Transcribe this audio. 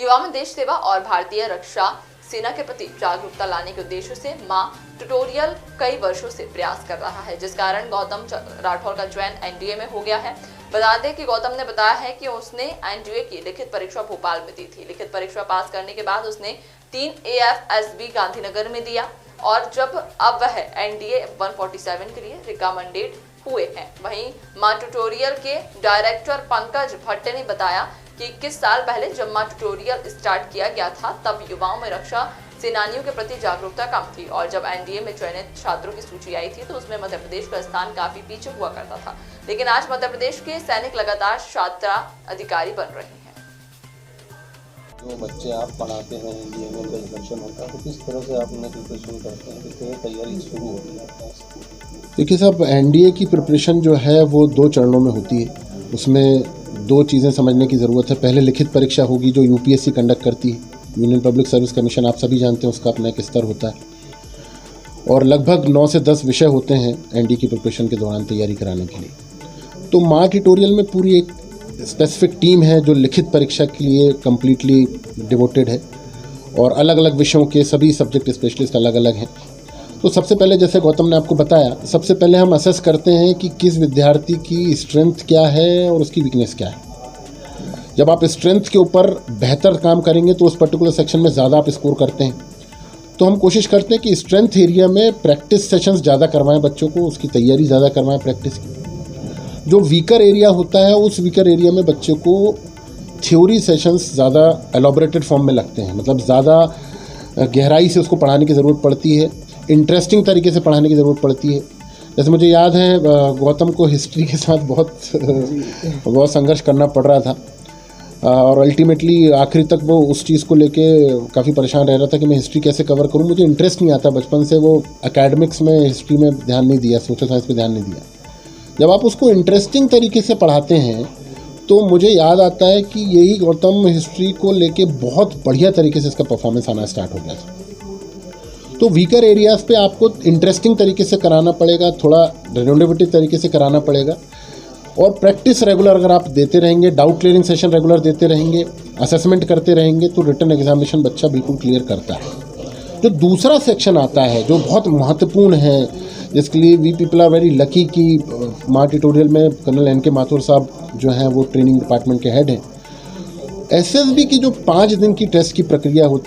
युवा में देश सेवा और भारतीय रक्षा सेना के प्रति जागरूकता लाने के उद्देश्य से मां ट्यूटोरियल कई वर्षों से प्रयास कर रहा है, जिस कारण गौतम राठौर का चयन एनडीए में हो गया है। बता दें कि गौतम ने बताया है कि उसने एनडीए की लिखित परीक्षा भोपाल में दी थी। लिखित परीक्षा पास करने के बाद उसने 3 AFSB गांधीनगर में दिया और अब वह एनडीए 147 के लिए रिकमेंडेड हुए हैं। वहीं मां ट्यूटोरियल के डायरेक्टर पंकज भट्ट ने बताया कि 21 साल पहले जब मां ट्यूटोरियल स्टार्ट किया गया था तब युवाओं में रक्षा सेनानियों के प्रति जागरूकता कम थी और जब एनडीए में चयनित छात्रों की सूची आई थी तो उसमें मध्य प्रदेश का स्थान काफी पीछे हुआ करता था, लेकिन आज मध्य प्रदेश के सैनिक लगातार छात्रा अधिकारी बन रहे हैं। जो बच्चे आप पढ़ाते हैं एनडीए में उनका सिलेक्शन होता है तो किस तरह से आप उन्हें प्रिपरेशन करते हैं, किस तरह तैयारी शुरू होती है? देखिए साहब, एनडीए की प्रिपरेशन जो है वो 2 चरणों में होती है। उसमें 2 चीज़ें समझने की ज़रूरत है। पहले लिखित परीक्षा होगी जो यूपीएससी कंडक्ट करती है, यूनियन पब्लिक सर्विस कमीशन, आप सभी जानते हैं उसका अपना एक स्तर होता है और लगभग 9 से 10 विषय होते हैं एनडीए की प्रिपरेशन के दौरान तैयारी कराने के लिए। तो मां ट्यूटोरियल में पूरी एक स्पेसिफिक टीम है जो लिखित परीक्षा के लिए कम्प्लीटली डिवोटेड है और अलग अलग विषयों के सभी सब्जेक्ट स्पेशलिस्ट अलग अलग हैं। तो सबसे पहले, जैसे गौतम ने आपको बताया, सबसे पहले हम असेस करते हैं कि किस विद्यार्थी की स्ट्रेंथ क्या है और उसकी वीकनेस क्या है। जब आप स्ट्रेंथ के ऊपर बेहतर काम करेंगे तो उस पर्टिकुलर सेक्शन में ज़्यादा आप स्कोर करते हैं। तो हम कोशिश करते हैं कि स्ट्रेंथ एरिया में प्रैक्टिस सेशंस ज़्यादा करवाएं, बच्चों को उसकी तैयारी ज़्यादा करवाएं प्रैक्टिस की। जो वीकर एरिया होता है उस वीकर एरिया में बच्चों को थ्योरी सेशंस ज़्यादा एलॉबरेटेड फॉर्म में लगते हैं, मतलब ज़्यादा गहराई से उसको पढ़ाने की ज़रूरत पड़ती है, इंटरेस्टिंग तरीके से पढ़ाने की ज़रूरत पड़ती है। जैसे मुझे याद है गौतम को हिस्ट्री के साथ बहुत संघर्ष करना पड़ रहा था और अल्टीमेटली आखिरी तक वो उस चीज़ को लेके काफ़ी परेशान रह रहा था कि मैं हिस्ट्री कैसे कवर करूं। मुझे इंटरेस्ट नहीं आता, बचपन से वो एकेडमिक्स में हिस्ट्री में ध्यान नहीं दिया, सोशल साइंस पे ध्यान नहीं दिया। जब आप उसको इंटरेस्टिंग तरीके से पढ़ाते हैं तो मुझे याद आता है कि यही गौतम हिस्ट्री को लेके बहुत बढ़िया तरीके से इसका परफॉर्मेंस आना स्टार्ट हो गया था। तो वीकर एरियाज़ पे आपको इंटरेस्टिंग तरीके से कराना पड़ेगा, थोड़ा रेनोवेटिव तरीके से कराना पड़ेगा और प्रैक्टिस रेगुलर अगर आप देते रहेंगे, डाउट क्लियरिंग सेशन रेगुलर देते रहेंगे, असेसमेंट करते रहेंगे तो रिटन एग्जामिनेशन बच्चा बिल्कुल क्लियर करता है। जो दूसरा सेक्शन आता है जो बहुत महत्वपूर्ण है, जिसके लिए we people are very lucky कि मां ट्यूटोरियल में कर्नल एन के माथुर साहब जो हैं वो ट्रेनिंग डिपार्टमेंट के हेड हैं। एसएसबी की जो 5 दिन की टेस्ट की प्रक्रिया होती